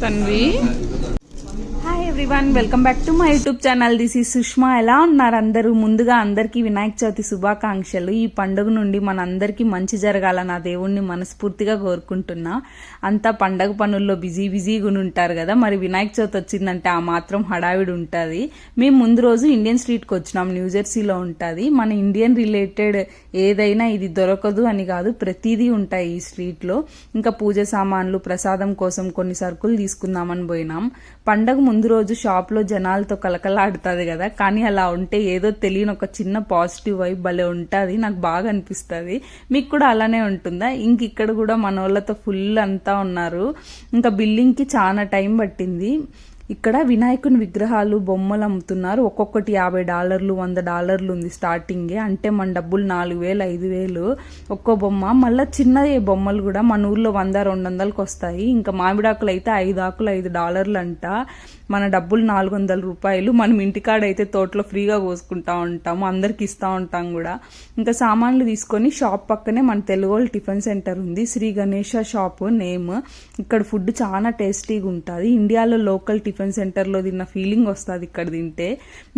Tanvi. Hi everyone, welcome back to my YouTube channel. This is Sushma. ఎలా ఉన్నారు అందరూ? ముందుగా అందరికీ వినాయక చవితి శుభాకాంక్షలు. ఈ పండుగ నుండి మనందరికీ మంచి జరగాలని ఆ దేవుణ్ణి మనస్ఫూర్తిగా కోరుకుంటున్నా. అంతా పండగ పనుల్లో బిజీగా ఉంటారు కదా, మరి వినాయక చవితి వచ్చిందంటే ఆ మాత్రం హడావిడి ఉంటుంది. మేము ముందు రోజు ఇండియన్ స్ట్రీట్కి వచ్చినాం. న్యూజెర్సీలో ఉంటుంది. మన ఇండియన్ రిలేటెడ్ ఏదైనా ఇది దొరకదు అని కాదు, ప్రతిదీ ఉంటాయి ఈ స్ట్రీట్లో. ఇంకా పూజ సామాన్లు, ప్రసాదం కోసం కొన్ని సరుకులు తీసుకుందామని పోయినాం. పండగ ముందు రోజు షాప్లో జనాలతో కలకలాడుతుంది కదా, కానీ అలా ఉంటే ఏదో తెలియని ఒక చిన్న పాజిటివ్ వైబ్ భలే ఉంటుంది. నాకు బాగా అనిపిస్తుంది. మీకు కూడా అలానే ఉంటుందా? ఇంక ఇక్కడ కూడా మన వాళ్ళతో ఫుల్ అంతా ఉన్నారు. ఇంకా బిల్లింగ్కి చాలా టైం పట్టింది. ఇక్కడ వినాయకుని విగ్రహాలు, బొమ్మలు అమ్ముతున్నారు. ఒక్కొక్కటి $50, $100 ఉంది స్టార్టింగే. అంటే మన డబ్బులు 4,000, 5,000 ఒక్కో బొమ్మ. మళ్ళీ చిన్న బొమ్మలు కూడా మన ఊర్లో 100-200కి వస్తాయి. ఇంకా మామిడాకులు అయితే 5 ఆకులు $5 అంట. మన డబ్బులు $400. మనం ఇంటికాడైతే తోటలో ఫ్రీగా కోసుకుంటా ఉంటాము, అందరికి ఇస్తూ ఉంటాం కూడా. ఇంకా సామాన్లు తీసుకొని షాప్ పక్కనే మన తెలుగు వాళ్ళు టిఫిన్ సెంటర్ ఉంది. Shri Ganesha shop name. ఇక్కడ ఫుడ్ చాలా టేస్టీగా ఉంటుంది. ఇండియాలో లోకల్ టిఫిన్ సెంటర్లో తిన్న ఫీలింగ్ వస్తుంది ఇక్కడ తింటే.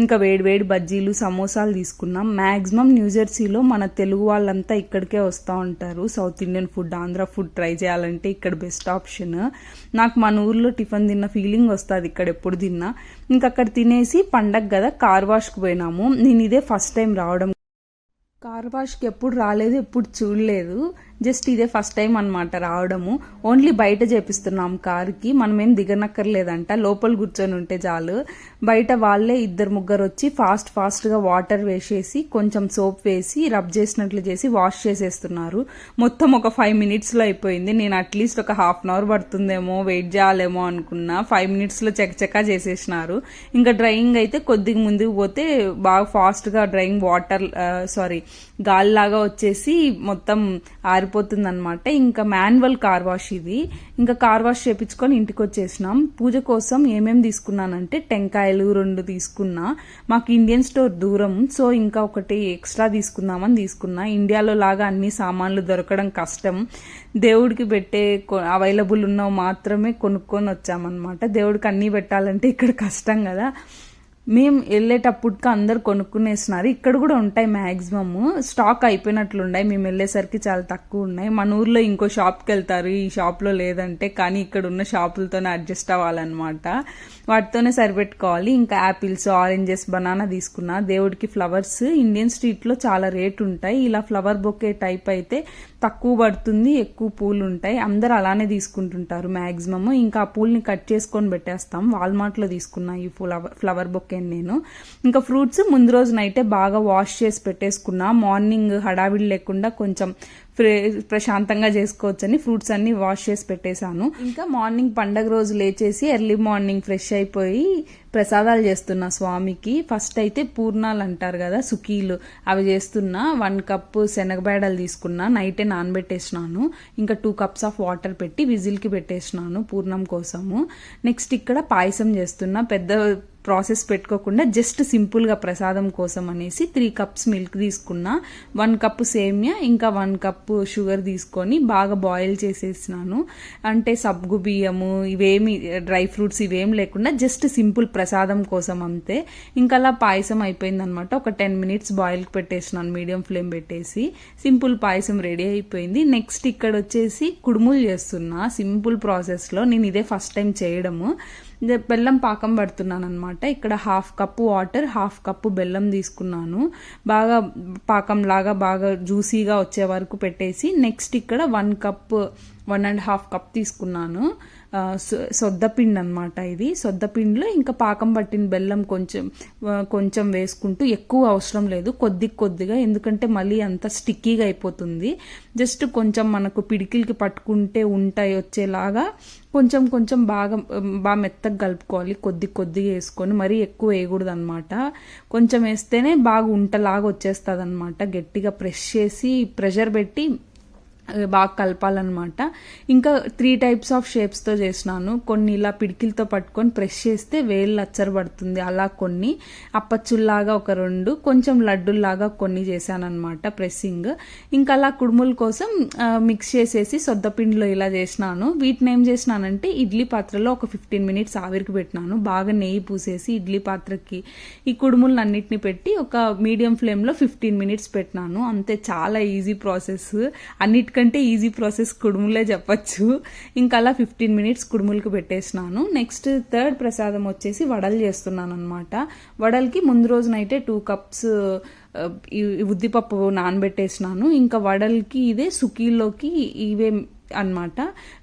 ఇంకా వేడి బజ్జీలు, సమోసాలు తీసుకున్నాం. మ్యాక్సిమం న్యూజెర్సీలో మన తెలుగు వాళ్ళంతా ఇక్కడికే వస్తూ ఉంటారు. South Indian food, Andhra food try చేయాలంటే ఇక్కడ బెస్ట్ ఆప్షన్. నాకు మన ఊర్లో టిఫిన్ తిన్న ఫీలింగ్ వస్తుంది ఇక్కడ ఎప్పుడు తిన్నా. ఇంకా అక్కడ తినేసి పండగ కదా కార్ వాష్కి పోయినాము. నేను ఇదే ఫస్ట్ టైం రావడం. కార్ వాష్కి ఎప్పుడు రాలేదు, ఎప్పుడు చూడలేదు. జస్ట్ ఇదే ఫస్ట్ టైం అనమాట రావడము. ఓన్లీ బయట చేపిస్తున్నాం కార్కి. మనమేం దిగనక్కర్లేదంట, లోపల కూర్చొని ఉంటే చాలు. బయట వాళ్ళే 2-3 వచ్చి ఫాస్ట్గా వాటర్ వేసేసి కొంచెం సోప్ వేసి రబ్ చేసినట్లు చేసి వాష్ చేసేస్తున్నారు. మొత్తం ఒక 5 minutesలో అయిపోయింది. నేను అట్లీస్ట్ ఒక ½ hour పడుతుందేమో, వెయిట్ చేయాలేమో అనుకున్నా. 5 minutesలో చకచకా చేసేసినారు. ఇంకా డ్రైయింగ్ అయితే కొద్దిగా ముందుకు పోతే బాగా ఫాస్ట్గా డ్రైయింగ్ గాలిలాగా వచ్చేసి మొత్తం ఆరిపోతుంది అనమాట. ఇంకా మాన్యువల్ కార్ వాష్ ఇది. ఇంకా కార్ వాష్ చేపించుకొని ఇంటికి వచ్చేసినాం. పూజ కోసం ఏమేమి తీసుకున్నానంటే టెంకాయలు 2 తీసుకున్నా. మాకు ఇండియన్ స్టోర్ దూరం, సో ఇంకా ఒకటి ఎక్స్ట్రా తీసుకుందామని తీసుకున్నా. ఇండియాలో లాగా అన్ని సామాన్లు దొరకడం కష్టం. దేవుడికి పెట్టే అవైలబుల్ ఉన్నవి మాత్రమే కొనుక్కొని వచ్చామన్నమాట. దేవుడికి అన్నీ పెట్టాలంటే ఇక్కడ కష్టం కదా. మేము వెళ్ళేటప్పటికి అందరు కొనుక్కునేస్తున్నారు. ఇక్కడ కూడా ఉంటాయి, మ్యాక్సిమమ్ స్టాక్ అయిపోయినట్లున్నాయి. మేము వెళ్ళేసరికి చాలా తక్కువ ఉన్నాయి. మన ఊర్లో ఇంకో షాప్కి వెళ్తారు, ఈ షాప్లో లేదంటే, కానీ ఇక్కడ ఉన్న షాపులతోనే అడ్జస్ట్ అవ్వాలన్నమాట. వాటితోనే సరిపెట్టుకోవాలి. ఇంకా యాపిల్స్, ఆరెంజెస్, బనానా తీసుకున్నా. దేవుడికి ఫ్లవర్స్ ఇండియన్ స్ట్రీట్లో చాలా రేట్ ఉంటాయి. ఇలా ఫ్లవర్ బొకే టైప్ అయితే తక్కువ పడుతుంది, ఎక్కువ పూలు ఉంటాయి. అందరు అలానే తీసుకుంటుంటారు మ్యాక్సిమమ్. ఇంకా ఆ పూల్ని కట్ చేసుకొని పెట్టేస్తాం. వాల్మార్ట్లో తీసుకున్నా ఈ ఫ్లవర్ బొకే నేను. ఇంకా ఫ్రూట్స్ ముందు రోజు నైటే బాగా వాష్ చేసి పెట్టేసుకున్నా. మార్నింగ్ హడావిడి లేకుండా కొంచెం ప్రశాంతంగా చేసుకోవచ్చని ఫ్రూట్స్ అన్ని వాష్ చేసి పెట్టేశాను. ఇంకా మార్నింగ్ పండగ రోజు లేచేసి ఎర్లీ మార్నింగ్ ఫ్రెష్ అయిపోయి ప్రసాదాలు చేస్తున్నా స్వామికి. ఫస్ట్ అయితే పూర్ణాలు అంటారు కదా, సుకీలు, అవి చేస్తున్నా. 1 cup శనగబేడలు తీసుకున్నా, నైటే నానబెట్టేసినాను. ఇంకా 2 cups ఆఫ్ వాటర్ పెట్టి విజిల్కి పెట్టేసినాను పూర్ణం కోసము. నెక్స్ట్ ఇక్కడ పాయసం చేస్తున్నా. పెద్ద ప్రాసెస్ పెట్టుకోకుండా జస్ట్ సింపుల్గా ప్రసాదం కోసం అనేసి 3 cups మిల్క్ తీసుకున్నా. 1 cup సేమియా, ఇంకా 1 cup షుగర్ తీసుకొని బాగా బాయిల్ చేసేసినాను. అంటే సబ్గు బియ్యము ఇవేమి, డ్రై ఫ్రూట్స్ ఇవేం లేకుండా జస్ట్ సింపుల్ ప్రసాదం కోసం అంతే. ఇంకా అలా పాయసం అయిపోయింది అనమాట. ఒక 10 minutes బాయిల్కి పెట్టేసినాను మీడియం ఫ్లేమ్ పెట్టేసి. సింపుల్ పాయసం రెడీ అయిపోయింది. నెక్స్ట్ ఇక్కడ వచ్చేసి కుడుములు చేస్తున్నా సింపుల్ ప్రాసెస్లో. నేను ఇదే ఫస్ట్ టైం చేయడము. బెల్లం పాకం పడుతున్నాను అనమాట. ఇక్కడ 1/2 cup వాటర్, 1/2 cup బెల్లం తీసుకున్నాను. బాగా పాకంలాగా బాగా జ్యూసీగా వచ్చే వరకు పెట్టేసి నెక్స్ట్ ఇక్కడ 1.5 cup తీసుకున్నాను. సొద్దపిండి అనమాట ఇది. సొద్దపిండిలో ఇంకా పాకం పట్టిన బెల్లం కొంచెం వేసుకుంటూ, ఎక్కువ అవసరం లేదు, కొద్దిగా, ఎందుకంటే మళ్ళీ అంత స్టిక్కీగా అయిపోతుంది. జస్ట్ కొంచెం మనకు పిడికిలకి పట్టుకుంటే ఉంటాయి వచ్చేలాగా కొంచెం బాగా మెత్తగా కలుపుకోవాలి. కొద్దిగా వేసుకొని, మరీ ఎక్కువ వేయకూడదు అనమాట. కొంచెం వేస్తేనే బాగా ఉంటలాగా వచ్చేస్తుంది అనమాట. గట్టిగా ప్రెషర్ పెట్టి బాగా కలపాలన్నమాట. ఇంకా 3 టైప్స్ ఆఫ్ షేప్స్తో చేసినాను. కొన్ని ఇలా పిడికిలతో పట్టుకొని ప్రెస్ చేస్తే వేలు అచ్చరబడుతుంది, అలా కొన్ని అప్పచ్చుల్లాగా ఒక 2, కొంచెం లడ్డుల్లాగా కొన్ని చేశానమాట ప్రెస్సింగ్. ఇంకా అలా కుడుముల కోసం మిక్స్ చేసేసి సొద్దపిండిలో ఇలా చేసినాను. వీటిని ఏం చేసినానంటే ఇడ్లీ పాత్రలో ఒక 15 మినిట్స్ ఆవిరికి పెట్టినాను. బాగా నెయ్యి పూసేసి ఇడ్లీ పాత్రకి ఈ కుడుములను అన్నిటిని పెట్టి ఒక మీడియం ఫ్లేమ్లో 15 మినిట్స్ పెట్టినాను. అంతే, చాలా ఈజీ ప్రాసెస్. అన్నిటికంటే ఈజీ ప్రాసెస్ కుడుములే చెప్పచ్చు. ఇంకా అలా 15 మినిట్స్ కుడుములకు పెట్టేసినాను. నెక్స్ట్ థర్డ్ ప్రసాదం వచ్చేసి వడలు చేస్తున్నాను అనమాట. వడలకి ముందు రోజు నైటే 2 కప్స్ ఉద్దిపప్పు నానబెట్టేసినాను. ఇంకా వడలకి ఇదే, సుకీల్లోకి ఇవే అన్నమాట.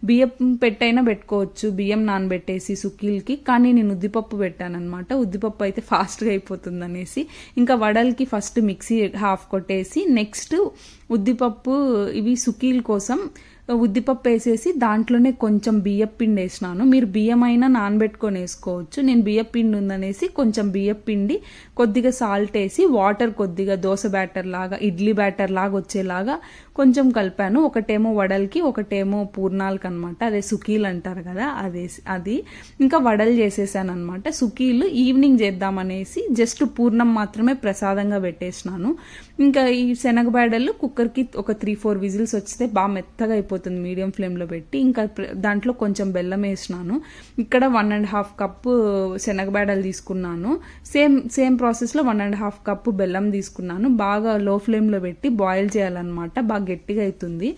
బియ్యం పెట్టైనా పెట్టుకోవచ్చు, బియ్యం నానబెట్టేసి సుకీల్కి, కానీ నేను ఉద్దిపప్పు పెట్టానమాట. ఉద్దిపప్పు అయితే ఫాస్ట్గా అయిపోతుంది అనేసి ఇంకా వడలకి ఫస్ట్ మిక్సీ హాఫ్ కొట్టేసి నెక్స్ట్ ఉద్దిపప్పు ఇవి సుకీల్ కోసం ఉద్దిపప్పు వేసేసి దాంట్లోనే కొంచెం బియ్యపిండి వేసినాను. మీరు బియ్యం అయినా నానబెట్టుకొని వేసుకోవచ్చు. నేను బియ్యపిండి ఉందనేసి కొంచెం బియ్యపిండి, కొద్దిగా సాల్ట్ వేసి వాటర్ కొద్దిగా దోశ బ్యాటర్ లాగా, ఇడ్లీ బ్యాటర్ లాగా వచ్చేలాగా కొంచెం కలిపాను. ఒకటేమో వడలకి, ఒకటేమో పూర్ణాలకి అనమాట. అదే సుకీలు అంటారు కదా, అది ఇంకా వడలు చేసేసాను అనమాట. సుకీలు ఈవినింగ్ చేద్దామనేసి జస్ట్ పూర్ణం మాత్రమే ప్రసాదంగా పెట్టేసినాను. ఇంకా ఈ శనగబేడలు కుక్కర్కి ఒక 3-4 విజిల్స్ వస్తే బాగా మెత్తగా అయిపోతుంది మీడియం ఫ్లేమ్లో పెట్టి. ఇంకా దాంట్లో కొంచెం బెల్లం వేసినాను. ఇక్కడ 1.5 కప్పు శనగబేడలు తీసుకున్నాను. సేమ్ ప్రాసెస్లో 1.5 కప్పు బెల్లం తీసుకున్నాను. బాగా లో ఫ్లేమ్లో పెట్టి బాయిల్ చేయాలన్నమాట. బాగా గట్టిగా అవుతుంది.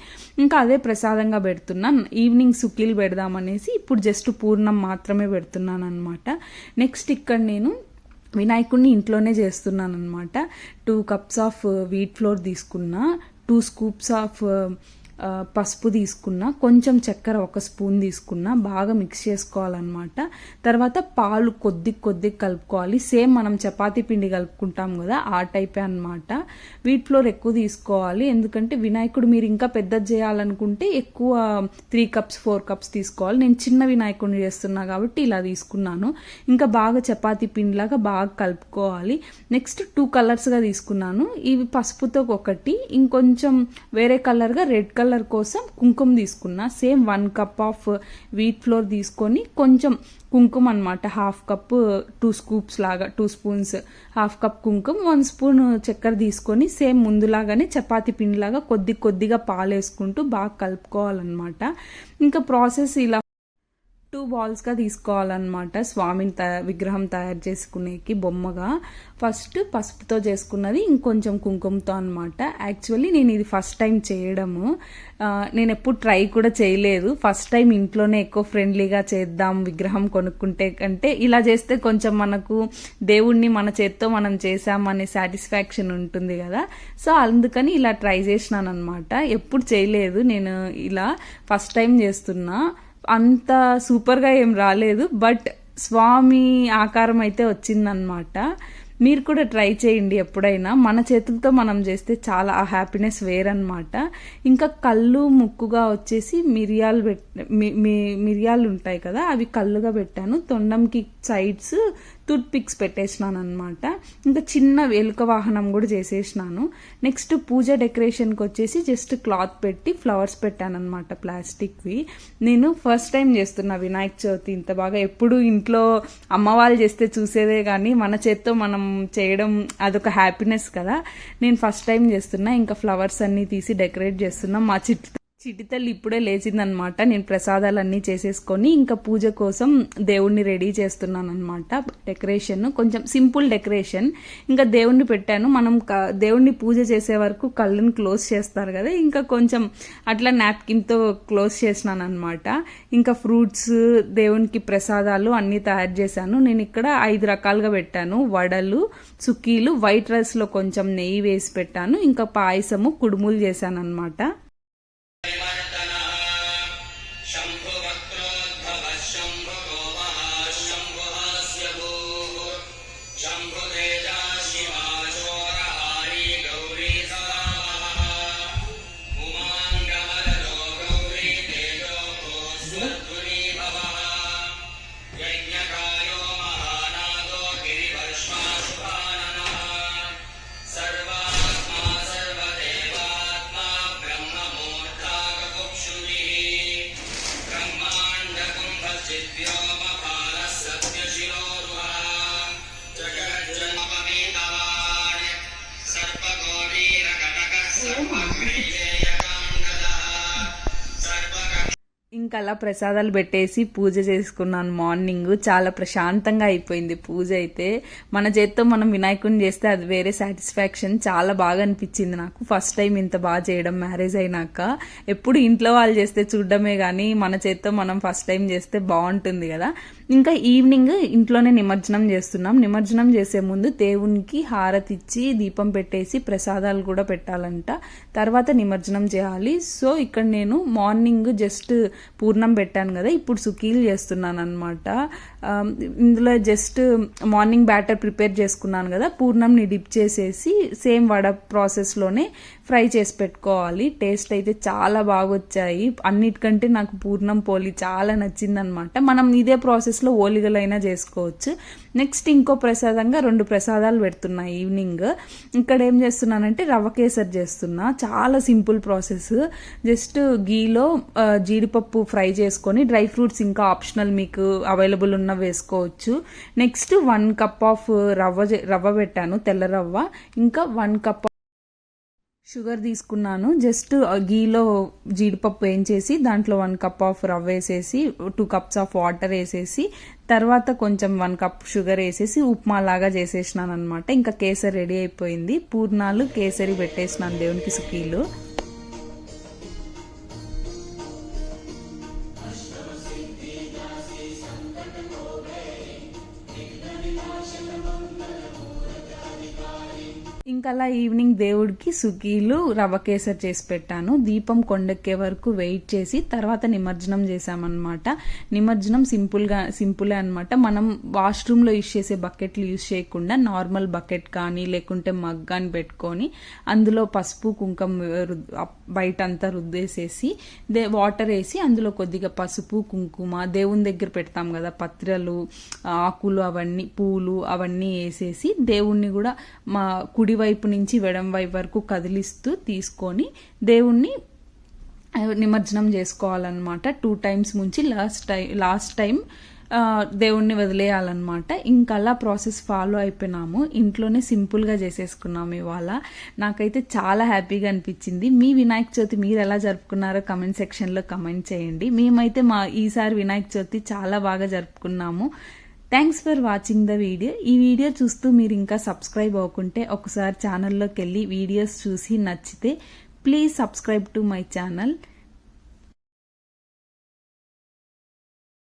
ఇంకా అదే ప్రసాదంగా పెడుతున్నాను. ఈవినింగ్ సుకీలు పెడదామనేసి ఇప్పుడు జస్ట్ పూర్ణం మాత్రమే పెడుతున్నాను అనమాట. నెక్స్ట్ ఇక్కడ నేను వినాయకుడిని ఇంట్లోనే చేస్తున్నాను అనమాట. 2 కప్స్ ఆఫ్ వీట్ ఫ్లోర్ తీసుకున్నా, 2 స్కూప్స్ ఆఫ్ పసుపు తీసుకున్నా, కొంచెం చక్కెర 1 స్పూన్ తీసుకున్నా, బాగా మిక్స్ చేసుకోవాలన్నమాట. తర్వాత పాలు కొద్ది కలుపుకోవాలి. సేమ్ మనం చపాతీ పిండి కలుపుకుంటాం కదా, ఆ టైపే అనమాట. వీట్ ఫ్లోర్ ఎక్కువ తీసుకోవాలి, ఎందుకంటే వినాయకుడు మీరు ఇంకా పెద్దది చేయాలనుకుంటే ఎక్కువ 3 కప్స్ 4 కప్స్ తీసుకోవాలి. నేను చిన్న వినాయకుడిని చేస్తున్నా కాబట్టి ఇలా తీసుకున్నాను. ఇంకా బాగా చపాతీ పిండిలాగా బాగా కలుపుకోవాలి. నెక్స్ట్ 2 కలర్స్గా తీసుకున్నాను. ఇవి పసుపుతో ఒకటి, ఇంకొంచెం వేరే కలర్గా రెడ్ కలర్ కోసం కుంకుమ తీసుకున్నా. Same 1 cup of wheat flour తీసుకొని కొంచెం కుంకుమ అనమాట, 1/2 కప్ 2 స్కూప్స్ లాగా 2 స్పూన్స్ 1/2 కప్ కుంకుమ, 1 స్పూన్ చక్కెర తీసుకొని సేమ్ ముందులాగానే చపాతీ పిండిలాగా కొద్దిగా పాలు వేసుకుంటూ బాగా కలుపుకోవాలన్నమాట. ఇంకా ప్రాసెస్ ఇలా 2 బాల్స్గా తీసుకోవాలన్నమాట. స్వామిని విగ్రహం తయారు చేసుకునేకి బొమ్మగా ఫస్ట్ పసుపుతో చేసుకున్నది, ఇంకొంచెం కుంకుమతో అనమాట. యాక్చువల్లీ నేను ఇది ఫస్ట్ టైం చేయడము. నేను ఎప్పుడు ట్రై కూడా చేయలేదు. ఫస్ట్ టైం ఇంట్లోనే ఎక్కువ ఫ్రెండ్లీగా చేద్దాం విగ్రహం కొనుక్కుంటే కంటే, ఇలా చేస్తే కొంచెం మనకు దేవుణ్ణి మన చేత్తో మనం చేసామనే సాటిస్ఫాక్షన్ ఉంటుంది కదా. సో అందుకని ఇలా ట్రై చేసినాను అనమాట. ఎప్పుడు చేయలేదు నేను, ఇలా ఫస్ట్ టైం చేస్తున్నా. అంత సూపర్గా ఏం రాలేదు, బట్ స్వామి ఆకారం అయితే వచ్చిందనమాట. మీరు కూడా ట్రై చేయండి ఎప్పుడైనా. మన చేతులతో మనం చేస్తే చాలా ఆ హ్యాపీనెస్ వేరనమాట. ఇంకా కళ్ళు ముక్కుగా వచ్చేసి మిరియాలు ఉంటాయి కదా, అవి కళ్ళుగా పెట్టాను. తొండంకి సైడ్స్ టూత్ పిక్స్ పెట్టేసినాను అనమాట. ఇంకా చిన్న ఎలుక వాహనం కూడా చేసేసినాను. నెక్స్ట్ పూజ డెకరేషన్కి వచ్చేసి జస్ట్ క్లాత్ పెట్టి ఫ్లవర్స్ పెట్టాను అనమాట, ప్లాస్టిక్వి. నేను ఫస్ట్ టైం చేస్తున్నా వినాయక చవితి ఇంత బాగా. ఎప్పుడు ఇంట్లో అమ్మ వాళ్ళు చేస్తే చూసేదే కానీ మన చేత్తో మనం చేయడం అదొక హ్యాపీనెస్ కదా. నేను ఫస్ట్ టైం చేస్తున్నా. ఇంకా ఫ్లవర్స్ అన్నీ తీసి డెకరేట్ చేస్తున్నా. మా చిట్టి తల్లి ఇప్పుడే లేచిందనమాట. నేను ప్రసాదాలన్నీ చేసేసుకొని ఇంకా పూజ కోసం దేవుణ్ణి రెడీ చేస్తున్నాను అనమాట. డెకరేషన్ కొంచెం సింపుల్ డెకరేషన్. ఇంకా దేవుణ్ణి పెట్టాను. మనం దేవుణ్ణి పూజ చేసే వరకు కళ్ళని క్లోజ్ చేస్తారు కదా, ఇంకా కొంచెం అట్లా నాప్కిన్తో క్లోజ్ చేసినాను అనమాట. ఇంకా ఫ్రూట్స్, దేవునికి ప్రసాదాలు అన్నీ తయారు చేశాను. నేను ఇక్కడ 5 రకాలుగా పెట్టాను. వడలు, సుక్కీలు, వైట్ రైస్లో కొంచెం నెయ్యి వేసి పెట్టాను. ఇంకా పాయసము, కుడుములు చేశాను అనమాట. सर्वात्मा सर्वदेवात्मा ब्रह्म ఇంకా అలా ప్రసాదాలు పెట్టేసి పూజ చేసుకున్నాను. మార్నింగ్ చాలా ప్రశాంతంగా అయిపోయింది పూజ అయితే. మన చేత్తో మనం వినాయకుడిని చేస్తే అది వేరే సాటిస్ఫాక్షన్. చాలా బాగా అనిపించింది నాకు. ఫస్ట్ టైం ఇంత బాగా చేయడం మ్యారేజ్ అయినాక. ఎప్పుడు ఇంట్లో వాళ్ళు చేస్తే చూడడమే కానీ మన చేత్తో మనం ఫస్ట్ టైం చేస్తే బాగుంటుంది కదా. ఇంకా ఈవినింగ్ ఇంట్లోనే నిమజ్జనం చేస్తున్నాం. నిమజ్జనం చేసే ముందు దేవునికి హారతి ఇచ్చి దీపం పెట్టేసి ప్రసాదాలు కూడా పెట్టాలంట. తర్వాత నిమజ్జనం చేయాలి. సో ఇక్కడ నేను మార్నింగ్ జస్ట్ పూర్ణం పెట్టాను కదా, ఇప్పుడు సుకీలు చేస్తున్నాను అనమాట. ఇందులో జస్ట్ మార్నింగ్ బ్యాటర్ ప్రిపేర్ చేసుకున్నాను కదా, పూర్ణంని డిప్ చేసేసి సేమ్ వడ ప్రాసెస్లోనే ఫ్రై చేసి పెట్టుకోవాలి. టేస్ట్ అయితే చాలా బాగా వచ్చాయి. అన్నిటికంటే నాకు పూర్ణం పోలి చాలా నచ్చిందనమాట. మనం ఇదే ప్రాసెస్లో ఓలిగలైనా చేసుకోవచ్చు. నెక్స్ట్ ఇంకో ప్రసాదంగా 2 ప్రసాదాలు పెడుతున్నా ఈవినింగ్. ఇక్కడ ఏం చేస్తున్నానంటే రవ్వ కేసరి చేస్తున్నా. చాలా సింపుల్ ప్రాసెస్. జస్ట్ గీలో జీడిపప్పు ఫ్రై చేసుకొని, డ్రై ఫ్రూట్స్ ఇంకా ఆప్షనల్, మీకు అవైలబుల్ ఉన్న వేసుకోవచ్చు. నెక్స్ట్ 1 కప్ ఆఫ్ రవ్వ పెట్టాను, తెల్ల రవ్వ. ఇంకా 1 కప్ షుగర్ తీసుకున్నాను. జస్ట్ గీలో జీడిపప్పు వేయించేసి దాంట్లో 1 కప్ ఆఫ్ రవ్వ వేసేసి 2 కప్స్ ఆఫ్ వాటర్ వేసేసి తర్వాత కొంచెం 1 కప్ షుగర్ వేసేసి ఉప్మా లాగా చేసేసినాను అనమాట. ఇంకా కేసరి రెడీ అయిపోయింది. పూర్ణాలు కేసరి పెట్టేసినాను దేవునికి సుకీలు. ఇంకా అలా ఈవినింగ్ దేవుడికి సుకీలు రవ్వ కేసరి చేసి పెట్టాను. దీపం కొండెక్కే వరకు వెయిట్ చేసి తర్వాత నిమజ్జనం చేసామన్నమాట. నిమజ్జనం సింపులే అనమాట. మనం వాష్రూమ్లో యూజ్ చేసే బకెట్లు యూజ్ చేయకుండా నార్మల్ బకెట్ కానీ లేకుంటే మగ్ కానీ పెట్టుకొని అందులో పసుపు కుంకుమ బయట అంతా రుద్దేసేసి వాటర్ వేసి అందులో కొద్దిగా పసుపు కుంకుమ దేవుని దగ్గర పెడతాం కదా, పత్రలు ఆకులు అవన్నీ పూలు అవన్నీ వేసేసి దేవుణ్ణి కూడా మా కుడి వైపు నుంచి వెడం వైపు వరకు కదిలిస్తూ తీసుకొని దేవుణ్ణి నిమజ్జనం చేసుకోవాలన్నమాట. 2 టైమ్స్ ముంచి లాస్ట్ టైం దేవుణ్ణి వదిలేయాలన్నమాట. ఇంకా అలా ప్రాసెస్ ఫాలో అయిపోయినాము. ఇంట్లోనే సింపుల్గా చేసేసుకున్నాము ఇవాళ. నాకైతే చాలా హ్యాపీగా అనిపించింది. మీ వినాయక చవితి మీరు ఎలా జరుపుకున్నారో కమెంట్ సెక్షన్లో కమెంట్ చేయండి. మేమైతే ఈసారి వినాయక చవితి చాలా బాగా జరుపుకున్నాము. Thanks for watching the video. ఈ వీడియో చూస్తూ మీరు ఇంకా సబ్స్క్రైబ్ అవ్వకుంటే ఒకసారి ఛానల్లోకి వెళ్ళి వీడియోస్ చూసి నచ్చితే please subscribe to my channel.